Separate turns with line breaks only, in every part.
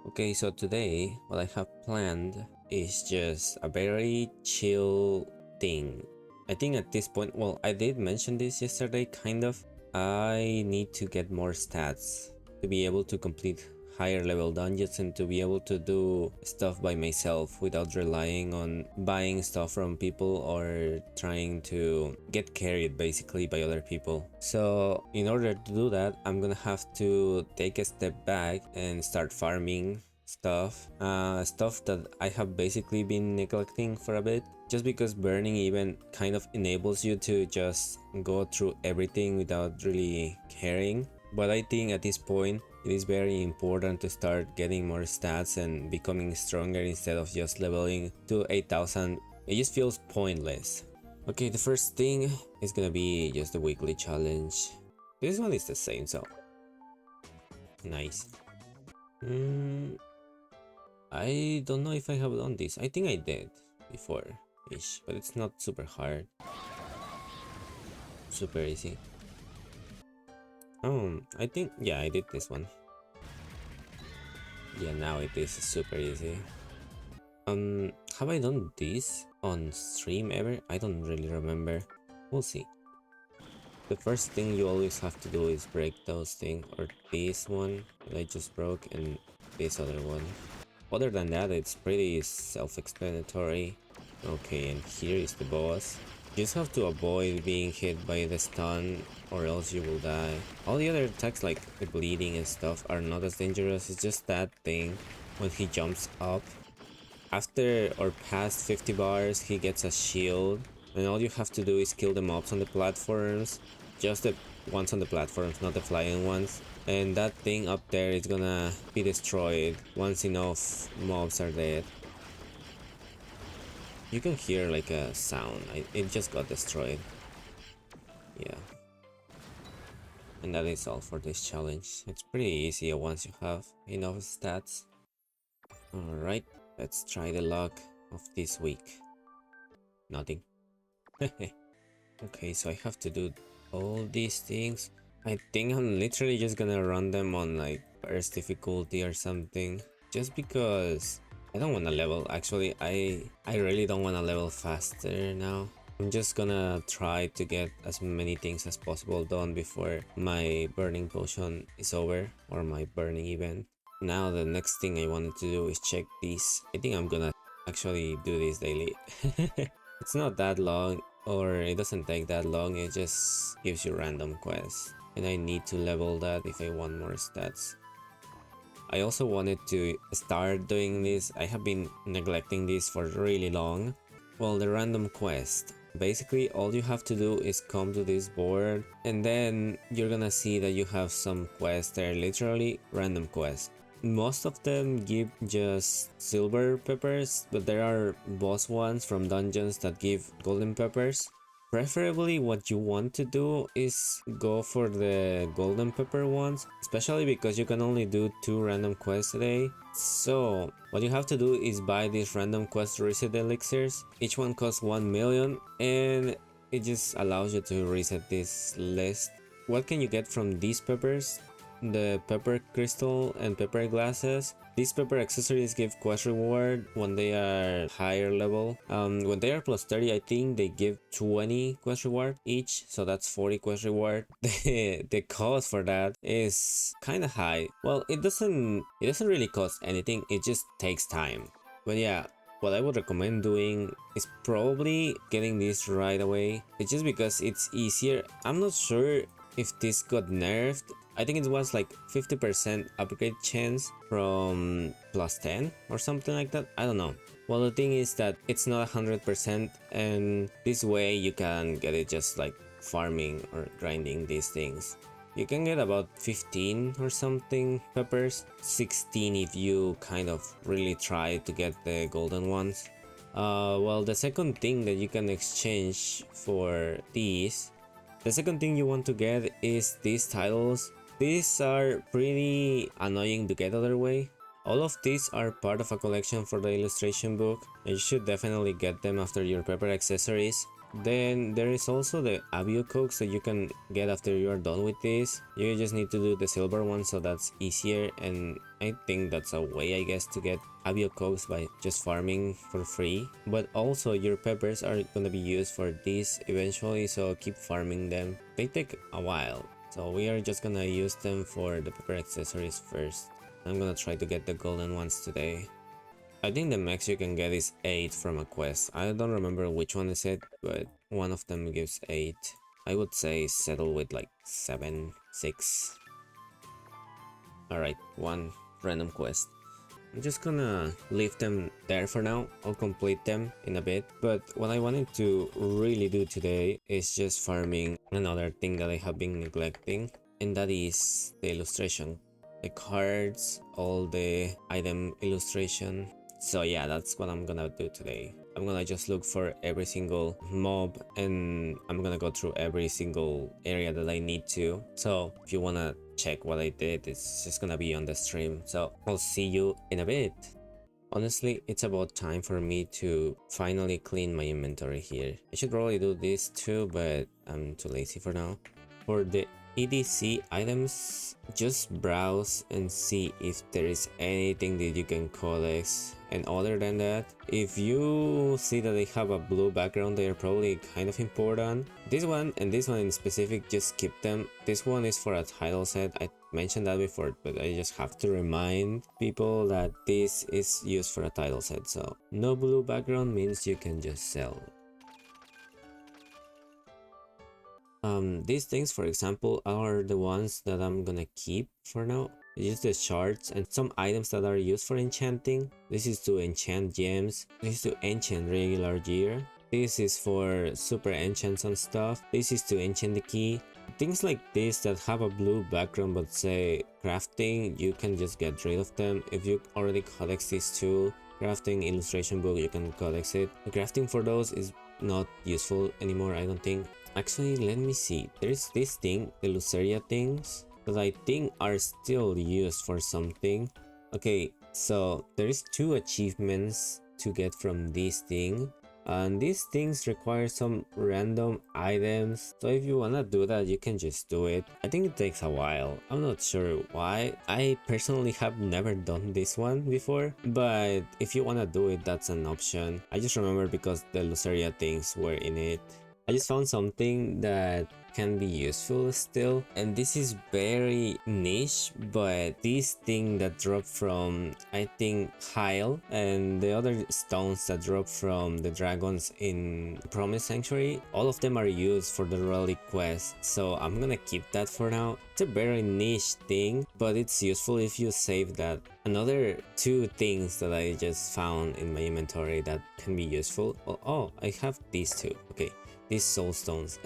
Okay, so today what I have planned is just a very chill thing. I think at this point, well, I did mention this yesterday, kind of. I need to get more stats to be able to complete higher level dungeons and to be able to do stuff by myself without relying on buying stuff from people or trying to get carried basically by other people. So in order to do that, I'm gonna have to take a step back and start farming stuff that I have basically been neglecting for a bit, just because burning even kind of enables you to just go through everything without really caring. But I think at this point it is very important to start getting more stats and becoming stronger instead of just leveling to 8000. It just feels pointless. Okay, the first thing is gonna be just the weekly challenge. This one is the same, so nice. I don't know if I have done this. I think I did before-ish, but it's not super hard. Super easy. I think, yeah, I did this one. Yeah, now it is super easy. Have I done this on stream ever? I don't really remember. We'll see. The first thing you always have to do is break those things, or this one that I just broke and this other one. Other than that, it's pretty self-explanatory. Okay, and here is the boss. You just have to avoid being hit by the stun or else you will die. All the other attacks like the bleeding and stuff are not as dangerous. It's just that thing when he jumps up. After or past 50 bars, he gets a shield, and all you have to do is kill the mobs on the platforms. Just the ones on the platforms, not the flying ones. And that thing up there is gonna be destroyed once enough mobs are dead. You can hear like a sound. It just got destroyed. Yeah. And that is all for this challenge. It's pretty easy once you have enough stats. Alright, let's try the luck of this week. Nothing. Okay, so I have to do all these things. I think I'm literally just gonna run them on like first difficulty or something, just because I don't want to level. Actually, I really don't want to level faster now. I'm just gonna try to get as many things as possible done before my burning potion is over, or my burning event. Now the next thing I wanted to do is check these. I think I'm gonna actually do this daily. It's not that long, or it doesn't take that long, it just gives you random quests. And I need to level that if I want more stats. I also wanted to start doing this. I have been neglecting this for really long. Well, the random quest. Basically, all you have to do is come to this board, and then you're gonna see that you have some quests there, literally random quests. Most of them give just silver peppers, but there are boss ones from dungeons that give golden peppers. Preferably what you want to do is go for the golden pepper ones, especially because you can only do 2 random quests a day. So what you have to do is buy these random quest reset elixirs. Each one costs 1 million, and it just allows you to reset this list. What can you get from these peppers? The pepper crystal and pepper glasses. These pepper accessories give quest reward when they are higher level. When they are plus 30, I think they give 20 quest reward each, so that's 40 quest reward. The cost for that is kind of high. Well, it doesn't really cost anything, it just takes time. But yeah, what I would recommend doing is probably getting this right away. It's just because it's easier. I'm not sure if this got nerfed. I think it was like 50% upgrade chance from plus 10 or something like that. I don't know. Well, the thing is that it's not 100%, and this way you can get it just like farming or grinding these things. You can get about 15 or something peppers, 16 if you kind of really try to get the golden ones. Well, the second thing that you can exchange for these, the second thing you want to get is these titles. These are pretty annoying to get other way. All of these are part of a collection for the illustration book, and you should definitely get them after your pepper accessories. Then there is also the Avio cokes that you can get after you are done with this. You just need to do the silver one, so that's easier, and I think that's a way, I guess, to get Avio cokes by just farming for free. But also your peppers are gonna be used for this eventually, so keep farming them. They take a while, so we are just gonna use them for the pepper accessories first. I'm gonna try to get the golden ones today. I think the max you can get is 8 from a quest. I don't remember which one is it, but one of them gives 8. I would say settle with like 7, 6. Alright, one random quest. I'm just gonna leave them there for now. I'll complete them in a bit. But what I wanted to really do today is just farming another thing that I have been neglecting, and that is the illustration. The cards, all the item illustration. So yeah, that's what I'm gonna do today. I'm gonna just look for every single mob, and I'm gonna go through every single area that I need to. So if you wanna check what I did, it's just gonna be on the stream. So I'll see you in a bit. Honestly, it's about time for me to finally clean my inventory here. I should probably do this too, but I'm too lazy for now. For the EDC items, just browse and see if there is anything that you can codex. And other than that, if you see that they have a blue background, they are probably kind of important. This one and this one in specific, just skip them. This one is for a title set. I mentioned that before, but I just have to remind people that this is used for a title set. So no blue background means you can just sell. These things, for example, are the ones that I'm gonna keep for now. Just the shards and some items that are used for enchanting. This is to enchant gems. This is to enchant regular gear. This is for super enchants and stuff. This is to enchant the key. Things like this that have a blue background but say crafting, you can just get rid of them. If you already codex this tool, crafting illustration book, you can codex it. The crafting for those is not useful anymore, I don't think. Actually, let me see. There's this thing, the Luceria things, that I think are still used for something. Okay, so there is 2 achievements to get from this thing. And these things require some random items. So if you wanna do that, you can just do it. I think it takes a while. I'm not sure why. I personally have never done this one before. But if you wanna do it, that's an option. I just remember because the Luceria things were in it. I just found something that can be useful still, and this is very niche, but this thing that dropped from, I think, Heil, and the other stones that drop from the dragons in Promise Sanctuary, all of them are used for the relic quest, so I'm gonna keep that for now. It's a very niche thing, but it's useful if you save that. Another 2 things that I just found in my inventory that can be useful. Oh, I have these 2. Okay, these soul stones.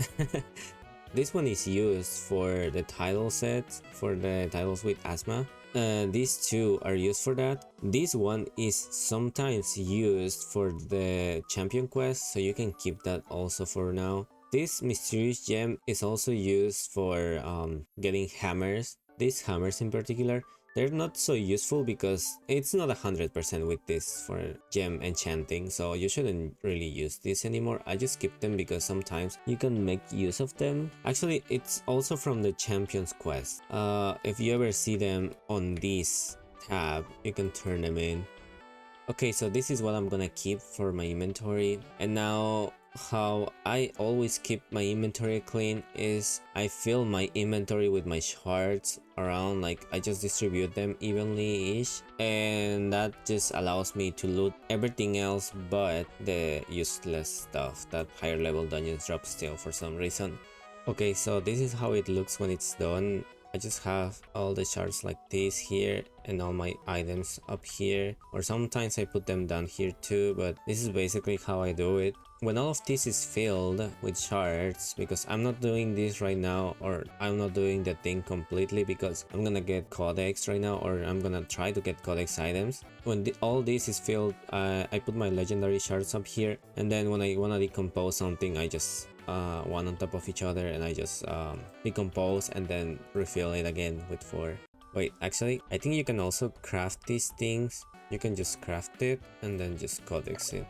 This one is used for the title sets, for the titles with asthma. These 2 are used for that. This one is sometimes used for the champion quest, so you can keep that also for now. This mysterious gem is also used for getting hammers. These hammers in particular, they're not so useful because it's not 100% with this for gem enchanting, so you shouldn't really use this anymore. I just skip them because sometimes you can make use of them. Actually, it's also from the champions quest. If you ever see them on this tab, you can turn them in. Okay, so this is what I'm gonna keep for my inventory. And now how I always keep my inventory clean is I fill my inventory with my shards around, like I just distribute them evenly-ish, and that just allows me to loot everything else but the useless stuff that higher level dungeons drop still for some reason. Okay, so this is how it looks when it's done. I just have all the shards like this here and all my items up here, or sometimes I put them down here too, but this is basically how I do it. When all of this is filled with shards, because I'm not doing this right now, or I'm not doing the thing completely because I'm gonna get codex right now, or I'm gonna try to get codex items. When all this is filled, I put my legendary shards up here, and then when I wanna decompose something, I just one on top of each other, and I just decompose and then refill it again with 4. Wait, actually, I think you can also craft these things. You can just craft it and then just codex it.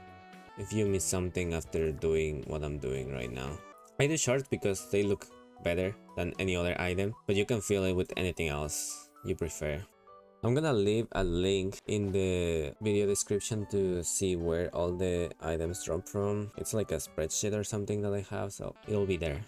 if you miss something after doing what I'm doing right now. I do shorts because they look better than any other item, but you can fill it with anything else you prefer. I'm gonna leave a link in the video description to see where all the items drop from. It's like a spreadsheet or something that I have, so it'll be there.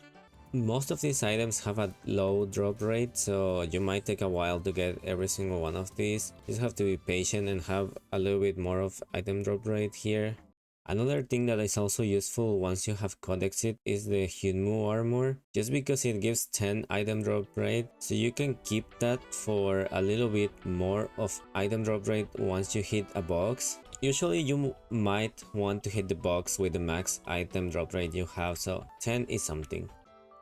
Most of these items have a low drop rate, so you might take a while to get every single one of these. You just have to be patient and have a little bit more of item drop rate here. Another thing that is also useful once you have Codex it is the Hyunmu armor, just because it gives 10 item drop rate, so you can keep that for a little bit more of item drop rate once you hit a box. Usually you might want to hit the box with the max item drop rate you have, so 10 is something.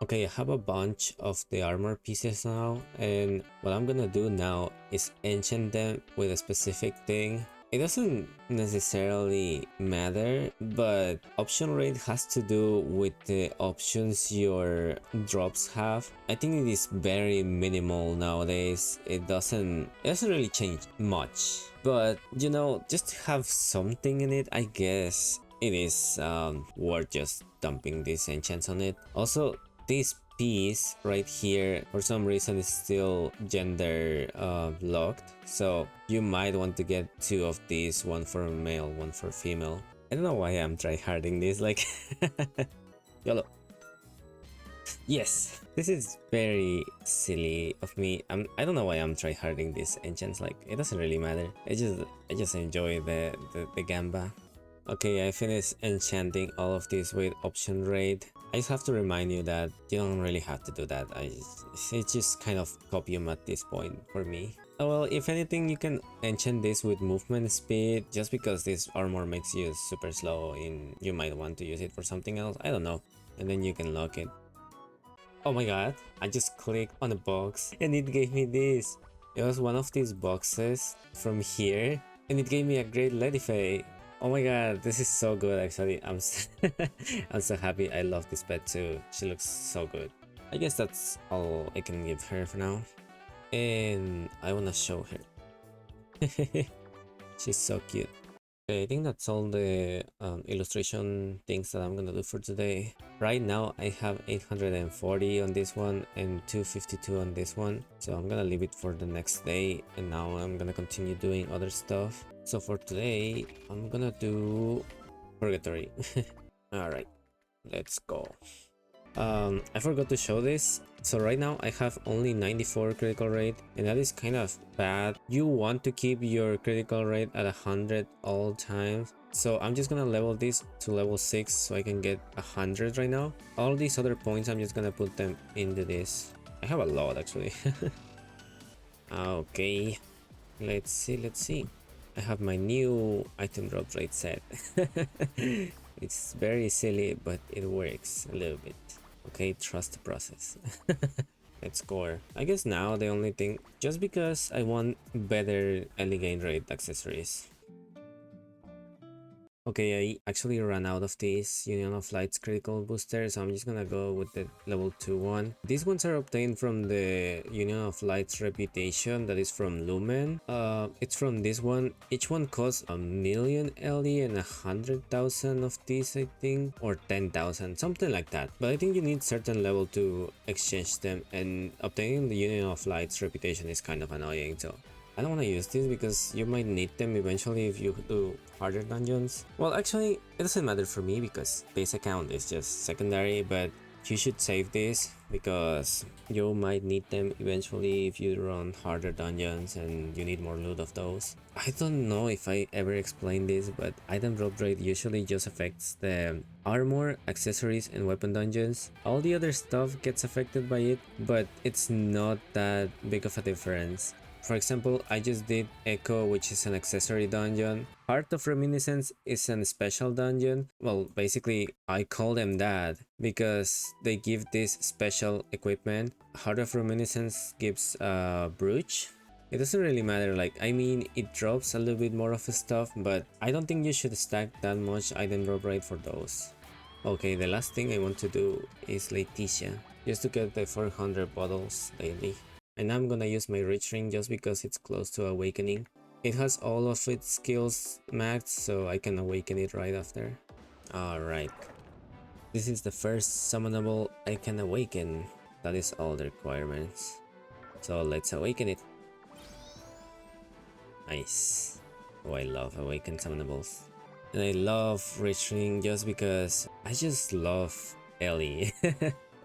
Okay, I have a bunch of the armor pieces now, and what I'm gonna do now is enchant them with a specific thing. It doesn't necessarily matter, but option rate has to do with the options your drops have. I think it is very minimal nowadays. It doesn't really change much, but you know, just to have something in it, I guess it is worth just dumping these enchants on it. Also, this piece right here for some reason is still gender locked, so you might want to get two of these, one for male, one for female. I don't know why I'm tryharding this, like YOLO. Yes, this is very silly of me. I don't know why I'm tryharding these enchants, like it doesn't really matter. I just enjoy the gamba. Okay, I finished enchanting all of this with option rate. I just have to remind you that you don't really have to do that. It's just kind of copium at this point for me. Oh, well, if anything, you can enchant this with movement speed, just because this armor makes you super slow and you might want to use it for something else. I don't know. And then you can lock it. Oh my god, I just clicked on a box and it gave me this. It was one of these boxes from here and it gave me a great Ladifay. Oh my god, this is so good actually. I'm so happy. I love this pet too. She looks so good. I guess that's all I can give her for now. And I wanna show her. She's so cute. Okay, I think that's all the illustration things that I'm gonna do for today. Right now I have 840 on this one and 252 on this one, so I'm gonna leave it for the next day, and now I'm gonna continue doing other stuff. So for today I'm gonna do Purgatory. Alright, let's go. I forgot to show this. So right now I have only 94 critical rate, and that is kind of bad. You want to keep your critical rate at 100 all times. So I'm just gonna level this to level 6 so I can get 100 right now. All these other points I'm just gonna put them into this. I have a lot actually. Okay, let's see. I have my new item drop rate set. It's very silly, but it works a little bit. Okay, trust the process. Let's score. I guess now the only thing, just because I want better early gain rate accessories. Okay, I actually ran out of these Union of Light's critical boosters, so I'm just gonna go with the level 2 one. These ones are obtained from the Union of Light's reputation, that is from Lumen. It's from this one. Each one costs 1,000,000 LE and 100,000 of these, I think, or 10,000, something like that. But I think you need certain level to exchange them, and obtaining the Union of Light's reputation is kind of annoying, so I don't want to use this because you might need them eventually if you do harder dungeons. Well, actually, it doesn't matter for me because base account is just secondary, but you should save this because you might need them eventually if you run harder dungeons and you need more loot of those. I don't know if I ever explained this, but item drop rate usually just affects the armor, accessories, and weapon dungeons. All the other stuff gets affected by it, but it's not that big of a difference. For example, I just did Echo, which is an accessory dungeon. Heart of Reminiscence is a special dungeon. Well, basically, I call them that because they give this special equipment. Heart of Reminiscence gives a brooch. It doesn't really matter, like, I mean, it drops a little bit more of stuff, but I don't think you should stack that much item drop rate for those. Okay, the last thing I want to do is Laetitia, just to get the 400 bottles daily. And I'm gonna use my Rich Ring just because it's close to Awakening. It has all of its skills maxed, so I can awaken it right after. Alright. This is the first summonable I can awaken. That is all the requirements. So let's awaken it. Nice. Oh, I love awaken summonables. And I love reaching just because I just love Ellie.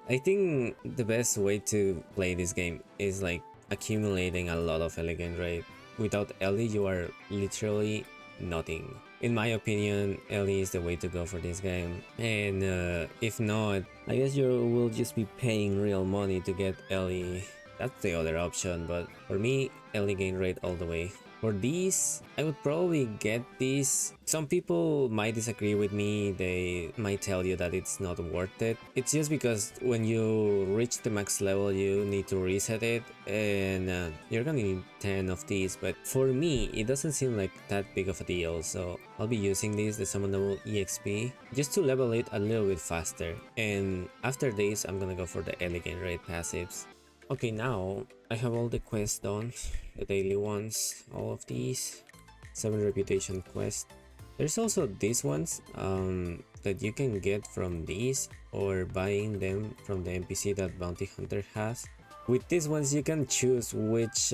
I think the best way to play this game is like accumulating a lot of elegant rate. Without Ellie, you are literally nothing. In my opinion, Ellie is the way to go for this game. And if not, I guess you will just be paying real money to get Ellie. That's the other option, but for me, Ellie gain rate all the way. For these, I would probably get these. Some people might disagree with me, they might tell you that it's not worth it. It's just because when you reach the max level, you need to reset it, and you're gonna need 10 of these, but for me, it doesn't seem like that big of a deal, so I'll be using this, the summonable EXP, just to level it a little bit faster, and after this, I'm gonna go for the elegant raid passives. Okay, now I have all the quests done, the daily ones, all of these, 7 reputation quests. There's also these ones that you can get from these or buying them from the NPC that Bounty Hunter has. With these ones you can choose which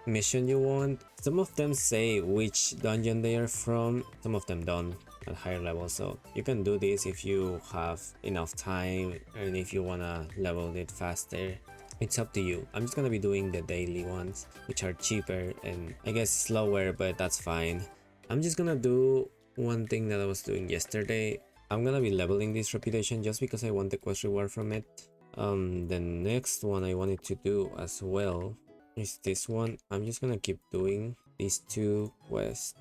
mission you want. Some of them say which dungeon they are from, some of them don't at higher levels, so you can do this if you have enough time and if you wanna level it faster. It's up to you. I'm just gonna be doing the daily ones, which are cheaper and I guess slower, but that's fine. I'm just gonna do one thing that I was doing yesterday. I'm gonna be leveling this reputation just because I want the quest reward from it. The next one I wanted to do as well is this one. I'm just gonna keep doing these 2 quests.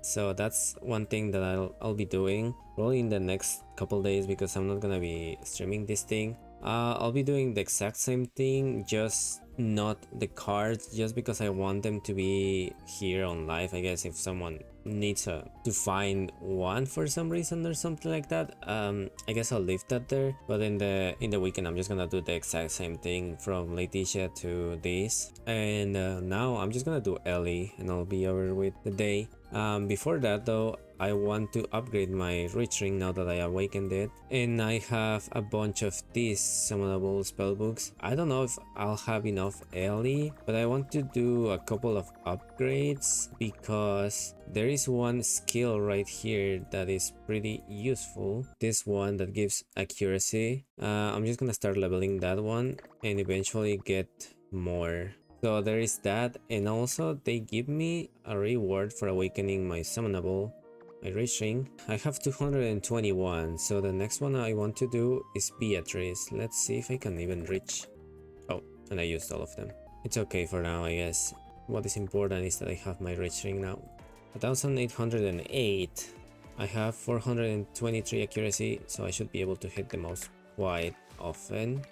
So that's one thing that I'll be doing probably in the next couple days because I'm not gonna be streaming this thing. I'll be doing the exact same thing, just not the cards, just because I want them to be here on live. I guess if someone needs to find one for some reason or something like that, I guess I'll leave that there. But in the weekend, I'm just gonna do the exact same thing from Leticia to this. And now I'm just gonna do Ellie, and I'll be over with the day. Before that though, I want to upgrade my reach ring now that I awakened it, and I have a bunch of these summonable spellbooks. I don't know if I'll have enough Ellie, but I want to do a couple of upgrades because there is one skill right here that is pretty useful. This one that gives accuracy. I'm just gonna start leveling that one and eventually get more. So there is that, and also they give me a reward for awakening my summonable, my reach ring. I have 221, so the next one I want to do is Beatrice. Let's see if I can even reach. Oh, and I used all of them. It's okay for now, I guess. What is important is that I have my reach ring now. 1808. I have 423 accuracy, so I should be able to hit the most quite often.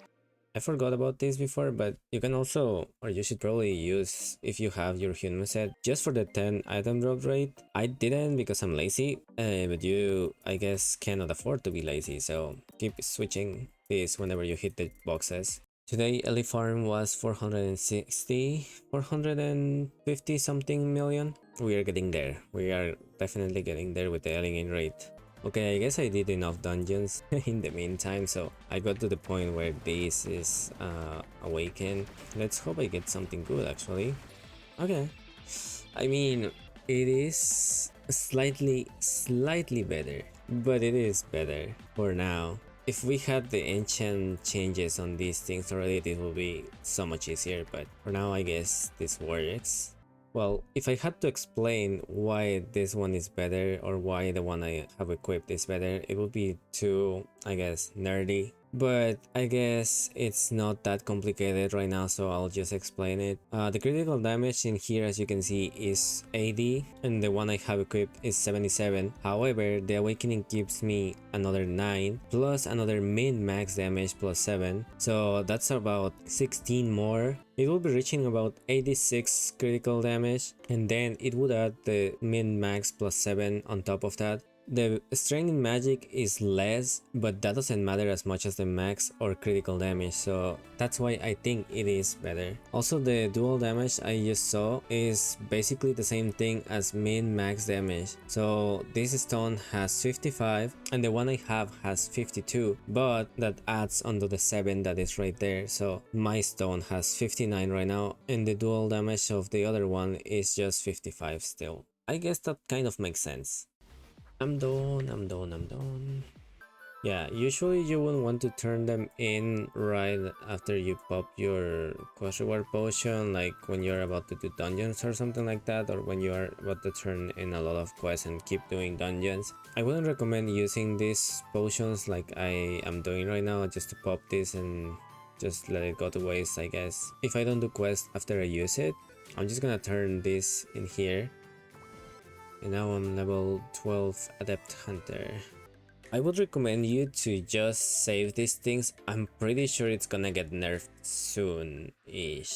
I forgot about this before, but you can also, or you should probably use, if you have your human set, just for the 10 item drop rate. I didn't because I'm lazy, but you, I guess, cannot afford to be lazy, so keep switching this whenever you hit the boxes. Today, Ellie farm was 450 something million. We are getting there. We are definitely getting there with the Ellie gain rate. Okay, I guess I did enough dungeons in the meantime, so I got to the point where this is awakened. Let's hope I get something good actually. Okay, I mean, it is slightly better, but it is better for now. If we had the ancient changes on these things already, this would be so much easier, but for now I guess this works. Well, if I had to explain why this one is better or why the one I have equipped is better, it would be too, I guess, nerdy. But I guess it's not that complicated right now, so I'll just explain it. The critical damage in here, as you can see, is 80, and the one I have equipped is 77. However, the awakening gives me another 9, plus another min-max damage plus 7, so that's about 16 more. It will be reaching about 86 critical damage, and then it would add the min-max plus 7 on top of that. The strength in magic is less, but that doesn't matter as much as the max or critical damage, so that's why I think it is better. Also, the dual damage I just saw is basically the same thing as min max damage. So this stone has 55 and the one I have has 52, but that adds onto the 7 that is right there. So my stone has 59 right now and the dual damage of the other one is just 55 still. I guess that kind of makes sense. I'm done. Yeah, usually you wouldn't want to turn them in right after you pop your quest reward potion, like when you're about to do dungeons or something like that, or when you are about to turn in a lot of quests and keep doing dungeons. I wouldn't recommend using these potions like I am doing right now, just to pop this and just let it go to waste, I guess. If I don't do quests after I use it, I'm just gonna turn this in here. And now I'm level 12 Adept Hunter. I would recommend you to just save these things. I'm pretty sure it's gonna get nerfed soon-ish.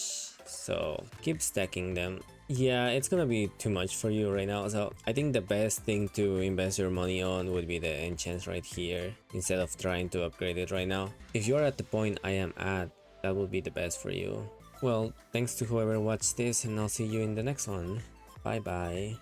So keep stacking them. Yeah, it's gonna be too much for you right now. So I think the best thing to invest your money on would be the enchants right here, instead of trying to upgrade it right now. If you're at the point I am at, that would be the best for you. Well, thanks to whoever watched this, and I'll see you in the next one. Bye bye.